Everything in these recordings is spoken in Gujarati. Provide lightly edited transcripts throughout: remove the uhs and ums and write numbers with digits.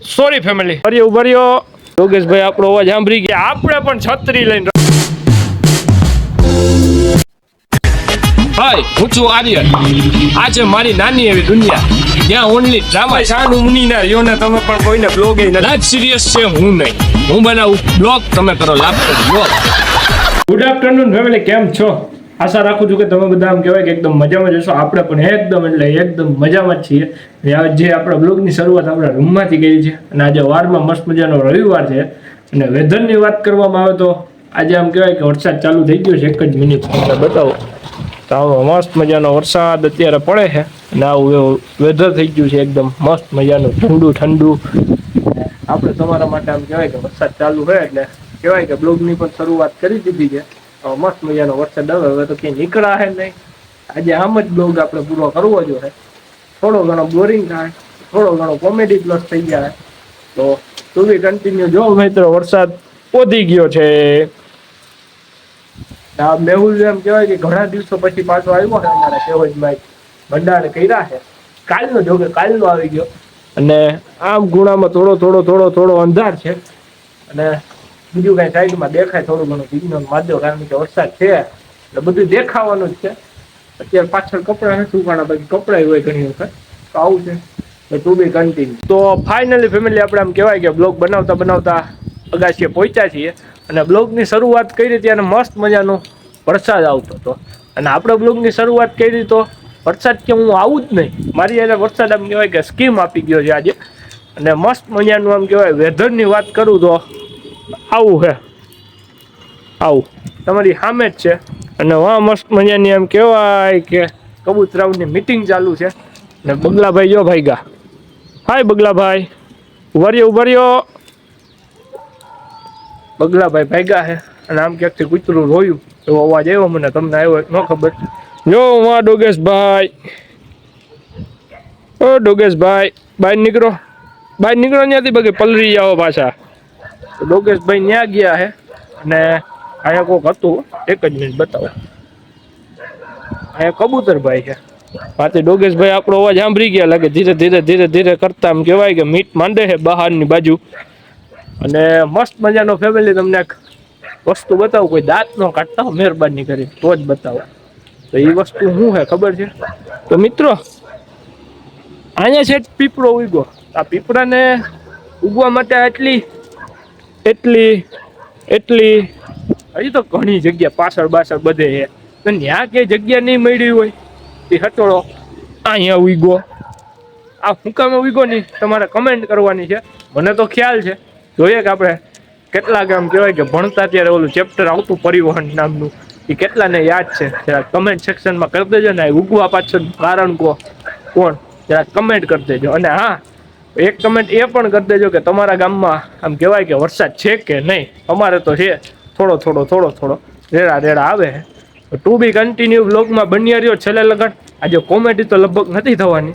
સોરી ફેમિલી ઉભર્યો યોગેશભાઈ આપણો અવાજ સાંભળી ગયા. આપણે પણ છત્રી લઈને હાય હું છું આર્યન. આ છે મારી નાની એવી દુનિયા જ્યાં ઓનલી ડ્રામા શાનુ મુનિના યોને તમે પણ કોઈને બ્લોગ નથી. સિરિયસ છે હું નહીં. હું બનાવું બ્લોગ, તમે કરો laughter blog. Good afternoon family, કેમ છો? આશા રાખું છું કે તમે બધા આમ કહેવાય કે એકદમ મજામાં જશો. આપણે પણ એકદમ મજામાં જ છીએ. જે આપણા બ્લોગની શરૂઆત આપણા રૂમમાંથી કરી છે અને આજે વારમાં મસ્ત મજાનો રવિવાર છે અને વેધરની વાત કરવામાં આવે તો આજે આમ કહેવાય કે વરસાદ ચાલુ થઈ ગયો છે. એક જ મિનિટ બતાવો તો આવો મસ્ત મજાનો વરસાદ અત્યારે પડે છે અને આવું વેધર થઈ ગયું છે એકદમ મસ્ત મજાનું ઠંડુ. આપણે તમારા માટે આમ કહેવાય કે વરસાદ ચાલુ હોય એટલે કહેવાય કે બ્લોગની પણ શરૂઆત કરી દીધી છે. મસ્ત મજાનો વરસાદ આવે. હવે તો ક્યાંય નીકળા હે નહીં. આજે આમ જ બ્લોગ આપણે પૂરો કરવો જોઈએ. થોડો ઘણો બોરિંગ થાય, થોડો ઘણો કોમેડી પ્લસ થઈ જાય તો તું બી કન્ટિન્યુ જો મિત્રો. વરસાદ પોધી ગયો છે. આ મેહુલ એમ કહેવાય કે ઘણા દિવસો પછી પાછો આવ્યો છે અમારા કેવજમાં. ભંડાર કર્યા છે કાલનો, જો કે કાલનો આવી ગયો અને આમ ગુણામાં થોડો અંધાર છે અને બીજું કઈ સાઈડમાં દેખાય થોડું ઘણું સિગ્નલ માધ્યો, કારણ કે વરસાદ છે એટલે બધું દેખાવાનું જ છે. અત્યારે પાછળ કપડાં નથી સુકાણા, બાકી કપડાં હોય ઘણી વખત. તો આવું છે તો તું બી કન્ટિન્યુ. તો ફાઇનલી ફેમિલી આપણે આમ કહેવાય કે બ્લોગ બનાવતા અગાશીએ પહોંચ્યા છીએ અને બ્લોગની શરૂઆત કરી ત્યારે મસ્ત મજાનો વરસાદ આવતો હતો અને આપણે બ્લોગની શરૂઆત કરી તો વરસાદ કે હું આવું જ નહીં. મારી યારે વરસાદ આમ કહેવાય કે સ્કીમ આપી ગયો છે આજે અને મસ્ત મજાનું આમ કહેવાય વેધરની વાત કરું તો આવું છે, આવું તમારી સામે જ છે અને વાહ મસ્ત મજાની એમ કહેવાય કે કબૂતરાઓની મીટિંગ ચાલુ છે ને બગલાભાઈ જો ભાઈગા. હાય બગલાભાઈ, ઉભર્યો. બગલાભાઈ ભાઈગા છે અને આમ ક્યાંકથી કૂતરું રોયું એવો અવાજ આવ્યો મને. તમને આવ્યો ન ખબર. જો વાહ ડોગેશભાઈ, ઓ ડોગેશભાઈ બહાર નીકળો ત્યાંથી બગી પલરી જાઓ પાછા. ડોગેશભાઈ ન્યા ગયા છે અને અહીંયા કોક હતું. એક જ મિનિટ બતાવો. અહીંયા કબૂતરભાઈ છે. પાછી ડોગેશભાઈ આપણો અવાજ સાંભળી ગયા લાગે. ધીરે કરતા આમ કહેવાય કે મીટ માંડે છે બહારની બાજુ. અને મસ્ત મજાનો ફેમિલી તમને એક વસ્તુ બતાવું. કોઈ દાંત ન કાઢતા હો મહેરબાની કરી તો જ બતાવો. તો એ વસ્તુ શું છે ખબર છે? તો મિત્રો અહીંયા છે પીપળો ઉગ્યો. આ પીપળાને ઉગવા માટે એટલી હજી તો ઘણી જગ્યા પાછળ બધે છે. તો ત્યાં કઈ જગ્યા નહીં મળી હોય એ હટોળો અહીંયા ઉગ્યો. આ હુકામે ઉગ્યો નહીં તમારે કમેન્ટ કરવાની છે. મને તો ખ્યાલ છે. જોઈએ કે આપણે કેટલાક આમ કહેવાય કે ભણતા ત્યારે ઓલું ચેપ્ટર આવતું પરિવહન નામનું, એ કેટલાને યાદ છે જરા કમેન્ટ સેક્શનમાં કરી દેજો ને. ઉગવા પાછળ કારણ કોણ જરા કમેન્ટ કરી દેજો. અને હા, એક કમેન્ટ એ પણ કરી દેજો કે તમારા ગામમાં આમ કહેવાય કે વરસાદ છે કે નહીં. અમારે તો છે થોડો રેડા આવે. ટુ બી કન્ટિન્યુ બ્લોગમાં બન્યા રહ્યો છેલ્લે લગન. આજે કોમેડી તો લગભગ નથી થવાની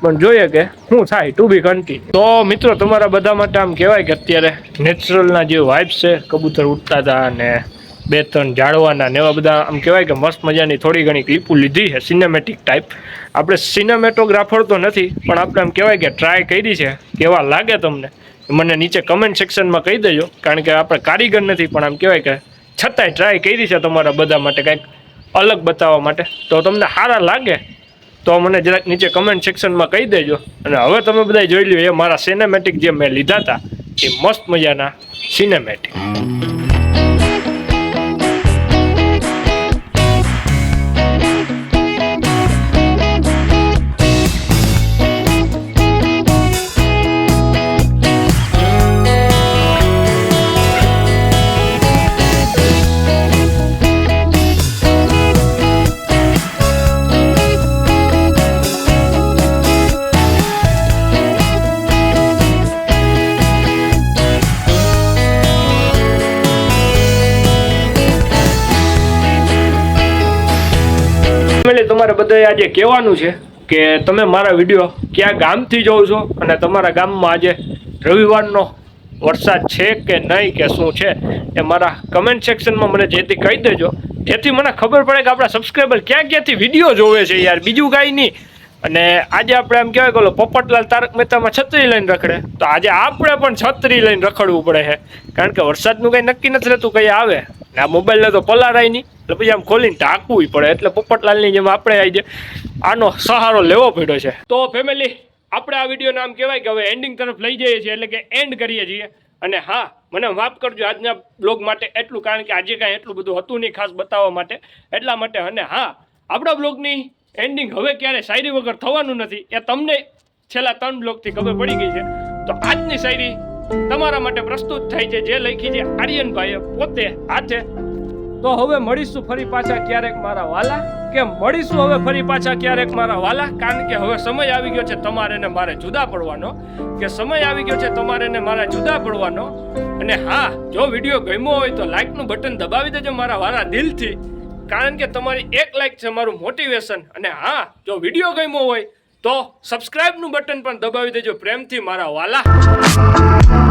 પણ જોઈએ કે શું થાય. ટુ બી કન્ટિન્યુ. તો મિત્રો તમારા બધા માટે આમ કહેવાય કે અત્યારે નેચરલના જે વાઇબ્સ છે, કબૂતર ઉડતા હતા અને 2-3 ઝાડવાના ને એવા બધા આમ કહેવાય કે મસ્ત મજાની થોડી ઘણી ક્લિપો લીધી છે સિનેમેટિક ટાઈપ. આપણે સિનેમેટોગ્રાફર તો નથી પણ આપણે આમ કહેવાય કે ટ્રાય કરી છે. કેવા લાગે તમને મને નીચે કમેન્ટ સેક્શનમાં કહી દેજો. કારણ કે આપણે કારીગર નથી પણ આમ કહેવાય કે છતાંય ટ્રાય કરી છે તમારા બધા માટે કંઈક અલગ બતાવવા માટે. તો તમને સારા લાગે તો મને જરાક નીચે કમેન્ટ સેક્શનમાં કહી દેજો. અને હવે તમે બધા જોઈ લ્યો એ મારા સિનેમેટિક જે મેં લીધા હતા એ મસ્ત મજાના સિનેમેટિક. તમારે બધાએ આજે કહેવાનું છે કે તમે મારા વિડીયો ક્યાં ગામથી જોવો છો અને તમારા ગામમાં આજે રવિવારનો વરસાદ છે કે નહીં કે શું છે એ મારા કમેન્ટ સેક્શનમાં મને જેથી કહી દેજો, જેથી મને ખબર પડે કે આપણા સબસ્ક્રાઈબર ક્યાં ક્યાંથી વિડીયો જોવે છે યાર. બીજું કાંઈ નહીં, અને આજે આપણે એમ કહેવાય કે પોપટલાલ તારક મહેતામાં છત્રી લઈને રખડે, તો આજે આપણે પણ છત્રી લઈને રખડવું પડે છે, કારણ કે વરસાદનું કંઈ નક્કી નથી રહેતું કઈ આવે ને આ મોબાઈલને તો પલારાય નહીં, એટલે પછી આમ ખોલીને ઢાંકવું પડે. એટલે પોપટલાલની જેમ આપણે આજે આનો સહારો લેવો પડ્યો છે. તો ફેમિલી, આપણે આ વિડીયોને આમ કહેવાય કે હવે એન્ડિંગ તરફ લઈ જઈએ છીએ, એટલે કે એન્ડ કરીએ છીએ. અને હા, મને માફ કરજો આજના બ્લોગ માટે એટલું, કારણ કે આજે કાંઈ એટલું બધું હતું નહીં ખાસ બતાવવા માટે, એટલા માટે. અને હા, આપણા બ્લોગની એન્ડિંગ હવે ક્યારે શાયરી વગર થવાનું નથી, એ તમને છેલ્લા 3 બ્લોગથી ખબર પડી ગઈ છે. તો આજની શાયરી તમારા માટે પ્રસ્તુત થાય છે, જે લખી છે આર્યનભાઈએ પોતે હાથે. તો હવે મળીશું ફરી પાછા ક્યારેક મારા વાલા, કે મળીશું હવે ફરી પાછા ક્યારેક મારા વાલા, કારણ કે હવે સમય આવી ગયો છે તમારે ને મારે જુદા પડવાનો, કે સમય આવી ગયો છે તમારે ને મારે જુદા પડવાનો. અને હા, જો વિડીયો ગમ્યો હોય તો લાઈકનું બટન દબાવી દેજો મારા વાલા દિલથી, કારણ કે તમારી એક લાઈક છે મારું મોટિવેશન. અને હા, જો વિડીયો ગમ્યો હોય તો સબસ્ક્રાઇબનું બટન પણ દબાવી દેજો પ્રેમથી મારા વાલા.